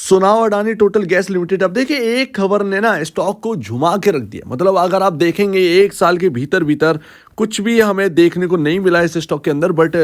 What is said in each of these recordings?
सुनाओ Adani total gas limited. अब देखिए एक खबर ने ना स्टॉक को झुमा के रख दिया। मतलब अगर आप देखेंगे एक साल के भीतर भीतर कुछ भी हमें देखने को नहीं मिला इस स्टॉक के अंदर, बट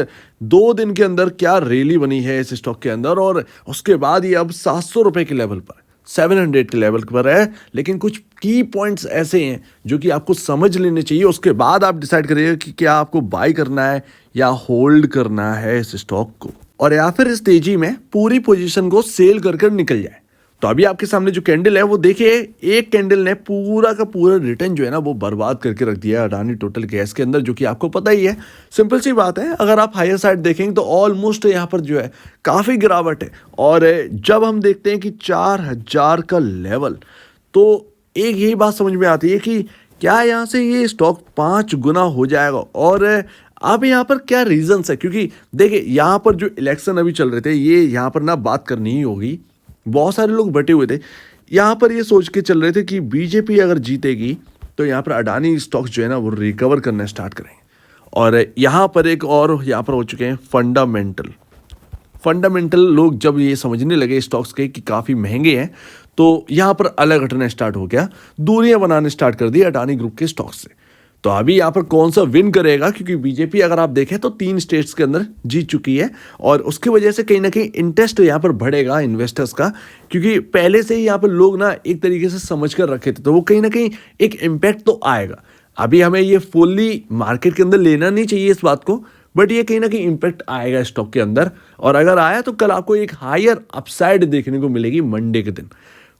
2 दिन के अंदर क्या रैली बनी है इस स्टॉक के अंदर। और उसके बाद ये अब 700 रुपए के लेवल पर, 700 के लेवल पर है। लेकिन कुछ की पॉइंट्स ऐसे हैं जो कि आपको समझ लेने चाहिए, उसके बाद आप डिसाइड करिएगा कि क्या आपको बाय करना है या होल्ड करना है इस स्टॉक को, और या फिर इस तेजी में पूरी पोजीशन को सेल कर कर निकल जाए। तो अभी आपके सामने जो कैंडल है वो देखिए, एक कैंडल ने पूरा का पूरा रिटर्न जो है ना वो बर्बाद करके रख दिया है अडानी टोटल गैस के अंदर, जो कि आपको पता ही है। सिंपल सी बात है, अगर आप हायर साइड देखेंगे तो ऑलमोस्ट यहाँ पर जो है काफ़ी गिरावट है। और जब हम देखते हैं कि 4000 का लेवल, तो एक यही बात समझ में आती है कि क्या यहाँ से ये स्टॉक 5 गुना हो जाएगा। और अब यहाँ पर क्या रीजंस है, क्योंकि देखिए यहाँ पर जो इलेक्शन अभी चल रहे थे, ये यहाँ पर ना बात करनी ही होगी। बहुत सारे लोग बटे हुए थे यहाँ पर, ये सोच के चल रहे थे कि बीजेपी अगर जीतेगी तो यहाँ पर अडानी स्टॉक्स जो है ना वो रिकवर करना स्टार्ट करेंगे। और यहाँ पर एक और यहाँ पर हो चुके हैं फंडामेंटल लोग जब ये समझने लगे स्टॉक्स के कि काफ़ी महंगे हैं, तो यहाँ पर अलग हटना स्टार्ट हो गया, दूरियां बनाने स्टार्ट कर दी अडानी ग्रुप के स्टॉक्स से। तो अभी यहाँ पर कौन सा विन करेगा, क्योंकि बीजेपी अगर आप देखें तो 3 स्टेट्स के अंदर जीत चुकी है, और उसकी वजह से कहीं ना कहीं इंटरेस्ट यहाँ पर बढ़ेगा इन्वेस्टर्स का, क्योंकि पहले से ही यहाँ पर लोग ना एक तरीके से समझ कर रखे थे, तो वो कहीं ना कहीं एक इम्पैक्ट तो आएगा। अभी हमें ये फुल्ली मार्केट के अंदर लेना नहीं चाहिए इस बात को, बट ये कहीं ना कहीं इम्पैक्ट आएगा स्टॉक के अंदर। और अगर आया तो कल आपको एक हायर अपसाइड देखने को मिलेगी मंडे के दिन।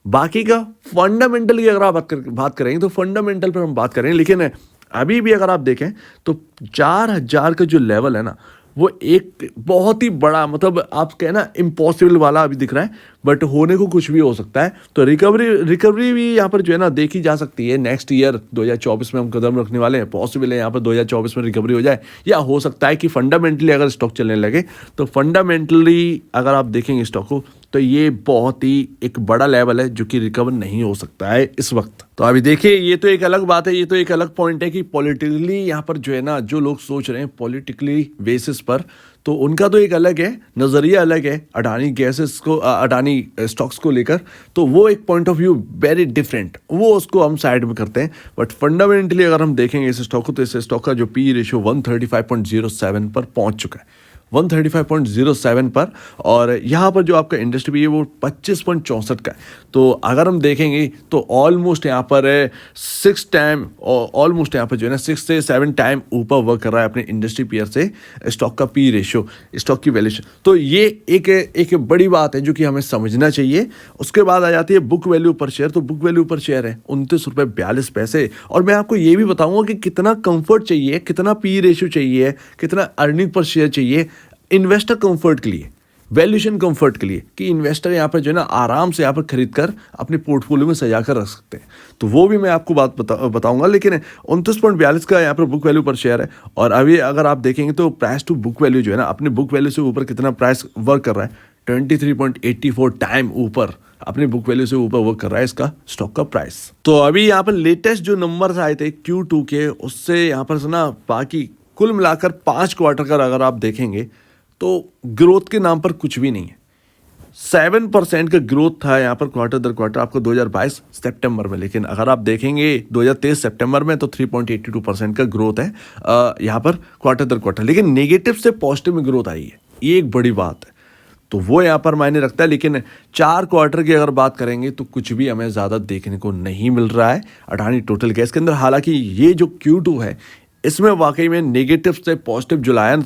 बाकी का फंडामेंटल की अगर आप बात करेंगे तो फंडामेंटल पर हम बात करें, लेकिन अभी भी अगर आप देखें तो 4000 का जो लेवल है ना वो एक बहुत ही बड़ा, मतलब आप कहना इम्पॉसिबल वाला अभी दिख रहा है, बट होने को कुछ भी हो सकता है। तो रिकवरी भी यहाँ पर जो है ना देखी जा सकती है। नेक्स्ट ईयर 2024 में हम कदम रखने वाले हैं, पॉसिबल है यहाँ पर 2024 में रिकवरी हो जाए, या हो सकता है कि फंडामेंटली अगर स्टॉक चलने लगे तो फंडामेंटली अगर आप देखेंगे स्टॉक को तो ये बहुत ही एक बड़ा लेवल है जो कि रिकवर नहीं हो सकता है इस वक्त। तो अभी देखिए ये तो एक अलग बात है, ये तो एक अलग पॉइंट है कि पॉलिटिकली यहाँ पर जो है ना जो लोग सोच रहे हैं पॉलिटिकली बेसिस पर, तो उनका तो एक अलग है, नज़रिया अलग है अडानी गैसेस को, अडानी स्टॉक्स को लेकर। तो वो एक point of view very different, वो उसको हम साइड में करते हैं। बट फंडामेंटली अगर हम देखेंगे इस स्टॉक को, तो इस स्टॉक का जो पी रेशियो 135.07 पर पहुंच चुका है, 135.07 पर। और यहाँ पर जो आपका इंडस्ट्री भी है वो 25.64 का है। तो अगर हम देखेंगे तो ऑलमोस्ट यहाँ पर 6 टाइम, ऑलमोस्ट यहाँ पर जो है ना 6 से 7 टाइम ऊपर वर्क कर रहा है अपने इंडस्ट्री पीयर से स्टॉक का पी रेशियो, स्टॉक की वैल्यूएशन। तो ये एक बड़ी बात है जो कि हमें समझना चाहिए। उसके बाद आ जाती है बुक वैल्यू पर शेयर। तो बुक वैल्यू पर शेयर है 29.42 रुपये। और मैं आपको ये भी बताऊंगा कि कितना कंफर्ट चाहिए, कितना पी रेशियो चाहिए, कितना अर्निंग पर शेयर चाहिए इन्वेस्टर कंफर्ट के लिए, वैल्यूएशन कंफर्ट के लिए, कि इन्वेस्टर यहाँ पर जो है ना आराम से यहाँ पर खरीद कर अपने पोर्टफोलियो में सजा कर रख सकते हैं। तो वो भी मैं आपको बात बताऊंगा। लेकिन 29.42 का यहाँ पर बुक वैल्यू पर शेयर है। और अभी अगर आप देखेंगे तो प्राइस टू बुक वैल्यू जो है ना अपने बुक वैल्यू से ऊपर कितना प्राइस वर्क कर रहा है, 23.84 टाइम ऊपर अपने बुक वैल्यू से ऊपर वर्क कर रहा है इसका स्टॉक का प्राइस। तो अभी यहाँ पर लेटेस्ट जो नंबर्स आए थे Q2 के, उससे यहाँ पर ना बाकी कुल मिलाकर 5 क्वार्टर का अगर आप देखेंगे तो ग्रोथ के नाम पर कुछ भी नहीं है। 7% का ग्रोथ था यहाँ पर क्वार्टर दर क्वार्टर आपको 2022 सितंबर में, लेकिन अगर आप देखेंगे 2023 सितंबर में तो 3.82% का ग्रोथ है यहाँ पर क्वार्टर दर क्वार्टर। लेकिन नेगेटिव से पॉजिटिव में ग्रोथ आई है, ये एक बड़ी बात है। तो वो यहाँ पर मायने रखता है। लेकिन 4 क्वार्टर की अगर बात करेंगे तो कुछ भी हमें ज़्यादा देखने को नहीं मिल रहा है अडानी टोटल गैस के अंदर। हालांकि ये जो Q2 है इसमें वाकई में नेगेटिव से पॉजिटिव जो लाया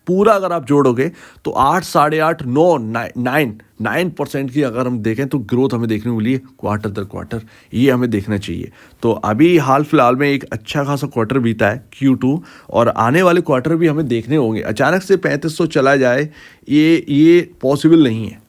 पूरा अगर आप जोड़ोगे तो 8, 8.5, 9% की अगर हम देखें तो ग्रोथ हमें देखने को मिली है क्वार्टर दर क्वार्टर, ये हमें देखना चाहिए। तो अभी हाल फिलहाल में एक अच्छा खासा क्वार्टर बीता है Q2, और आने वाले क्वार्टर भी हमें देखने होंगे। अचानक से 3500 चला जाए ये पॉसिबल नहीं है,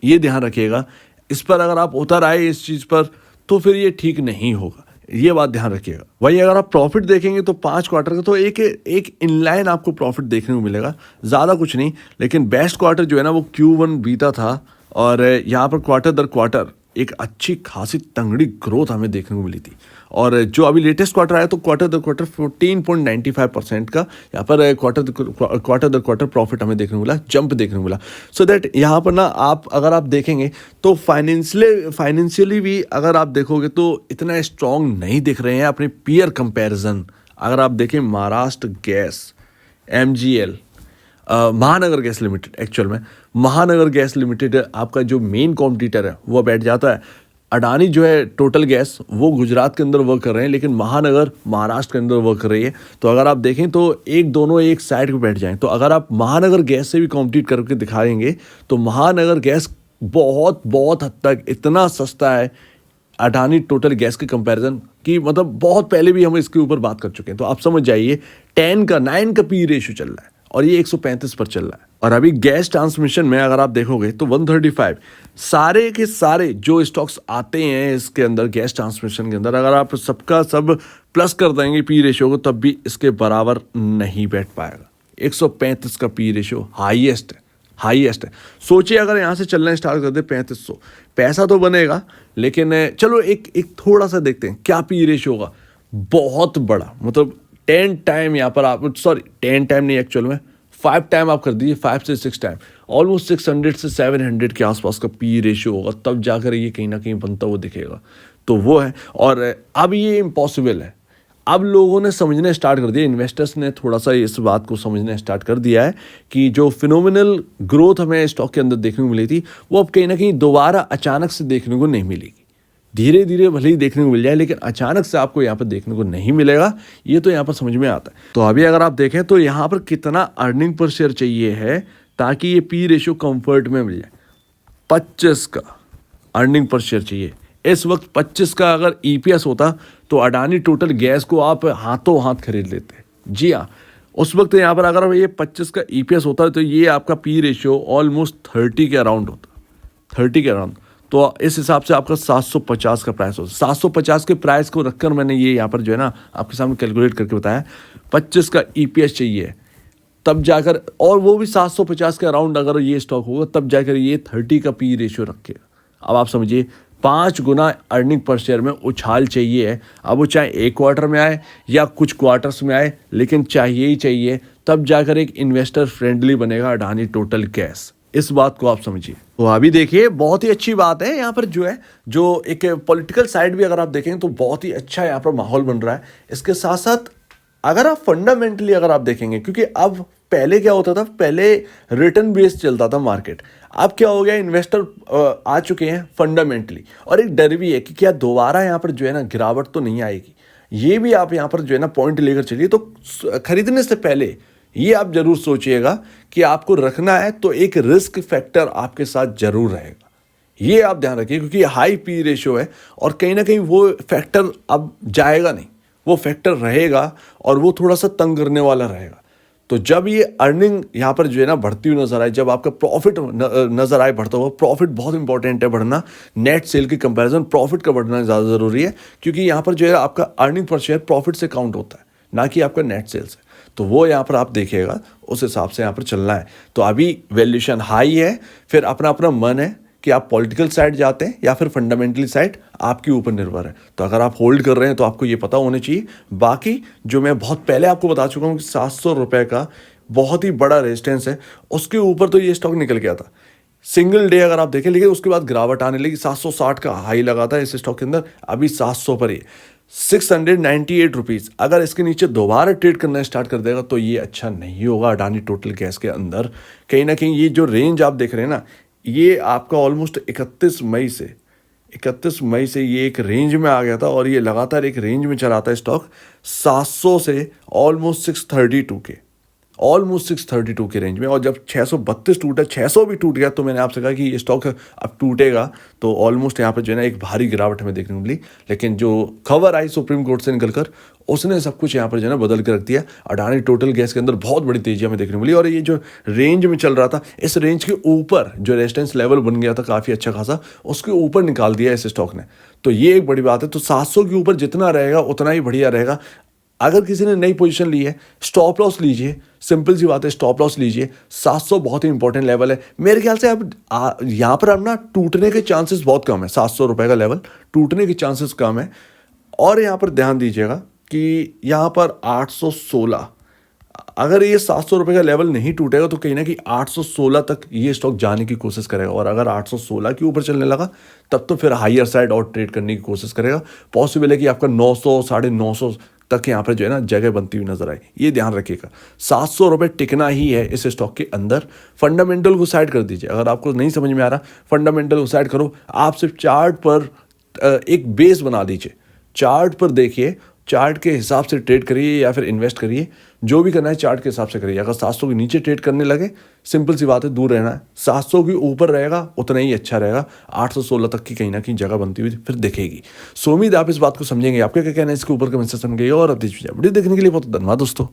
ये ध्यान रखिएगा। इस पर अगर आप उतर आए इस चीज़ पर तो फिर ये ठीक नहीं होगा, ये बात ध्यान रखिएगा। वही अगर आप प्रॉफिट देखेंगे तो 5 क्वार्टर का तो एक इनलाइन आपको प्रॉफिट देखने को मिलेगा, ज़्यादा कुछ नहीं। लेकिन बेस्ट क्वार्टर जो है ना वो Q1 बीता था, और यहाँ पर क्वार्टर दर क्वार्टर एक अच्छी खासी तंगड़ी ग्रोथ हमें देखने को मिली थी। और जो अभी लेटेस्ट क्वार्टर आया तो क्वार्टर द क्वार्टर 14.95% का यहाँ पर क्वार्टर द क्वार्टर प्रॉफिट हमें देखने को मिला, जंप देखने को मिला। सो दैट यहाँ पर ना अगर आप देखेंगे तो फाइनेंशियली भी अगर आप देखोगे तो इतना स्ट्रांग नहीं दिख रहे हैं अपने पीयर कंपैरिजन। अगर आप देखें महाराष्ट्र गैस, MGL, महानगर गैस लिमिटेड, एक्चुअल में महानगर गैस लिमिटेड आपका जो मेन कॉम्पिटिटर है वो बैठ जाता है। अडानी जो है टोटल गैस वो गुजरात के अंदर वर्क कर रहे हैं, लेकिन महानगर महाराष्ट्र के अंदर वर्क कर रही है। तो अगर आप देखें तो दोनों एक साइड पे बैठ जाएं, तो अगर आप महानगर गैस से भी कॉम्पिटिट करके दिखाएंगे तो महानगर गैस बहुत बहुत हद तक इतना सस्ता है अडानी टोटल गैस के कंपैरिजन की, मतलब बहुत पहले भी हम इसके ऊपर बात कर चुके हैं। तो आप समझ जाइए 9 का पी रेशियो चल रहा है और ये 135 पर चल रहा है। और अभी गैस ट्रांसमिशन में अगर आप देखोगे तो 135 सारे के सारे जो स्टॉक्स आते हैं इसके अंदर गैस ट्रांसमिशन के अंदर, अगर आप सबका सब प्लस कर देंगे पी रेशियो को तब भी इसके बराबर नहीं बैठ पाएगा। 135 का पी रेशियो हाईएस्ट है। सोचिए अगर यहाँ से चलना स्टार्ट कर दे 3500, पैसा तो बनेगा, लेकिन चलो एक थोड़ा सा देखते हैं क्या पी रेशियो होगा। बहुत बड़ा, मतलब 10 टाइम यहाँ पर आप, 10 टाइम नहीं, एक्चुअल में 5 टाइम आप कर दीजिए, 5 से 6 टाइम, ऑलमोस्ट 600 से 700 के आसपास का पी रेशियो होगा, तब जाकर ये कहीं ना कहीं बनता हुआ दिखेगा। तो वो है। और अब ये इम्पॉसिबल है। अब लोगों ने समझने स्टार्ट कर दिया, इन्वेस्टर्स ने थोड़ा सा इस बात को समझने स्टार्ट कर दिया है कि जो फिनोमिनल ग्रोथ हमें स्टॉक के अंदर देखने को मिली थी वो अब कहीं ना कहीं दोबारा अचानक से देखने को नहीं मिलेगी। धीरे धीरे भले ही देखने को मिल जाए, लेकिन अचानक से आपको यहाँ पर देखने को नहीं मिलेगा। ये तो यहाँ पर समझ में आता है। तो अभी अगर आप देखें तो यहाँ पर कितना अर्निंग पर शेयर चाहिए है ताकि ये पी रेशियो कंफर्ट में मिल जाए। 25 का अर्निंग पर शेयर चाहिए। इस वक्त 25 का अगर EPS होता तो अडानी टोटल गैस को आप हाथों हाथ खरीद लेते। जी हाँ, उस वक्त यहाँ पर अगर ये 25 का EPS होता तो ये आपका पी रेशियो ऑलमोस्ट 30 के अराउंड होता, 30 के अराउंड। तो इस हिसाब से आपका 750 का प्राइस होता। 750 के प्राइस को रखकर मैंने ये यहाँ पर जो है ना आपके सामने कैलकुलेट करके बताया। 25 का EPS चाहिए तब जाकर, और वो भी 750 के अराउंड अगर ये स्टॉक होगा तब जाकर ये 30 का पी रेशियो रखेगा। अब आप समझिए 5 गुना अर्निंग पर शेयर में उछाल चाहिए है। अब वो चाहे एक क्वार्टर में आए या कुछ क्वार्टर्स में आए, लेकिन चाहिए ही चाहिए, तब जाकर एक इन्वेस्टर फ्रेंडली बनेगा अडानी टोटल गैस। इस बात को आप समझिए। तो अभी देखिए बहुत ही अच्छी बात है यहाँ पर जो है, जो एक पॉलिटिकल साइड भी अगर आप देखें तो बहुत ही अच्छा यहाँ पर माहौल बन रहा है। इसके साथ साथ अगर आप फंडामेंटली अगर आप देखेंगे, क्योंकि अब पहले क्या होता था, पहले रिटर्न बेस्ड चलता था मार्केट, अब क्या हो गया, इन्वेस्टर आ चुके हैं फंडामेंटली, और एक डर भी है कि क्या दोबारा यहाँ पर जो है ना गिरावट तो नहीं आएगी। ये भी आप यहाँ पर जो है ना पॉइंट लेकर चलिए। तो खरीदने से पहले ये आप जरूर सोचिएगा कि आपको रखना है तो एक रिस्क फैक्टर आपके साथ जरूर रहेगा। ये आप ध्यान रखिए, क्योंकि हाई पी रेशियो है और कहीं ना कहीं वो फैक्टर अब जाएगा नहीं, वो फैक्टर रहेगा और वो थोड़ा सा तंग करने वाला रहेगा। तो जब ये अर्निंग यहाँ पर जो है ना बढ़ती हुई नजर आए, जब आपका प्रॉफिट नजर आए बढ़ता हुआ, प्रॉफिट बहुत इंपॉर्टेंट है बढ़ना, नेट सेल की कंपैरिजन प्रॉफिट का बढ़ना ज़्यादा ज़रूरी है, क्योंकि यहाँ पर जो है आपका अर्निंग पर शेयर प्रॉफिट से काउंट होता है, ना कि आपका नेट सेल से। तो वो यहाँ पर आप देखिएगा, उस हिसाब से यहाँ पर चलना है। तो अभी वैल्यूएशन हाई है, फिर अपना अपना मन है कि आप पॉलिटिकल साइड जाते हैं या फिर फंडामेंटली साइड, आपके ऊपर निर्भर है। तो अगर आप होल्ड कर रहे हैं तो आपको ये पता होना चाहिए। बाकी जो मैं बहुत पहले आपको बता चुका हूँ कि 700 रुपये का बहुत ही बड़ा रेजिस्टेंस है, उसके ऊपर तो ये स्टॉक निकल गया था सिंगल डे अगर आप देखें, लेकिन उसके बाद गिरावट आने लगी। 760 का हाई लगा था इस स्टॉक के अंदर, अभी 700 पर ही 698 रुपीज़। अगर इसके नीचे दोबारा ट्रेड करना स्टार्ट कर देगा तो ये अच्छा नहीं होगा अडानी टोटल गैस के अंदर। कहीं ना कहीं ये जो रेंज आप देख रहे हैं ना, ये आपका ऑलमोस्ट 31 मई से ये एक रेंज में आ गया था और ये लगातार एक रेंज में चला था स्टॉक 700 से ऑलमोस्ट 632 के रेंज में। और जब 632 टूटा, 600 भी टूट गया, तो मैंने आपसे कहा कि ये स्टॉक अब टूटेगा, तो ऑलमोस्ट यहाँ पर जो है ना एक भारी गिरावट हमें देखने को मिली। लेकिन जो खबर आई सुप्रीम कोर्ट से निकलकर, उसने सब कुछ यहाँ पर जो है ना बदल के रख दिया। अडानी टोटल गैस के अंदर बहुत बड़ी तेजी हमें देखने को मिली, और ये जो रेंज में चल रहा था, इस रेंज के ऊपर जो रेजिस्टेंस लेवल बन गया था काफ़ी अच्छा खासा, उसके ऊपर निकाल दिया इस स्टॉक ने। तो ये एक बड़ी बात है। तो 700 के ऊपर जितना रहेगा उतना ही बढ़िया रहेगा। अगर किसी ने नई पोजीशन ली है, स्टॉप लॉस लीजिए, सिंपल सी बात है, स्टॉप लॉस लीजिए। 700 बहुत ही इंपॉर्टेंट लेवल है मेरे ख्याल से। अब यहाँ पर अब ना टूटने के चांसेस बहुत कम है। 700 रुपये का लेवल टूटने के चांसेस कम है। और यहाँ पर ध्यान दीजिएगा कि यहाँ पर 816, अगर ये 700 रुपये का लेवल नहीं टूटेगा तो कहीं ना कहीं 816 तक ये स्टॉक जाने की कोशिश करेगा। और अगर 816 के ऊपर चलने लगा तब तो फिर हायर साइड और ट्रेड करने की कोशिश करेगा। पॉसिबल है कि आपका 900 950 तक यहाँ पर जो है ना जगह बनती हुई नजर आए। ये ध्यान रखिएगा, 700 रुपये टिकना ही है इस स्टॉक के अंदर। फंडामेंटल को साइड कर दीजिए। अगर आपको नहीं समझ में आ रहा, फंडामेंटल को साइड करो। आप सिर्फ चार्ट पर एक बेस बना दीजिए, चार्ट पर देखिए, चार्ट के हिसाब से ट्रेड करिए या फिर इन्वेस्ट करिए। जो भी करना है चार्ट के हिसाब से करिए। अगर 700 के नीचे ट्रेड करने लगे, सिंपल सी बात है, दूर रहना है। 700 के ऊपर रहेगा उतना ही अच्छा रहेगा। 816 तक की कहीं ना कहीं जगह बनती हुई फिर दिखेगी। सो उम्मीद आप इस बात को समझेंगे। आपका क्या कहना है इसके ऊपर कमेंट सेक्शन में, और अब वीडियो देखने के लिए बहुत धन्यवाद दोस्तों।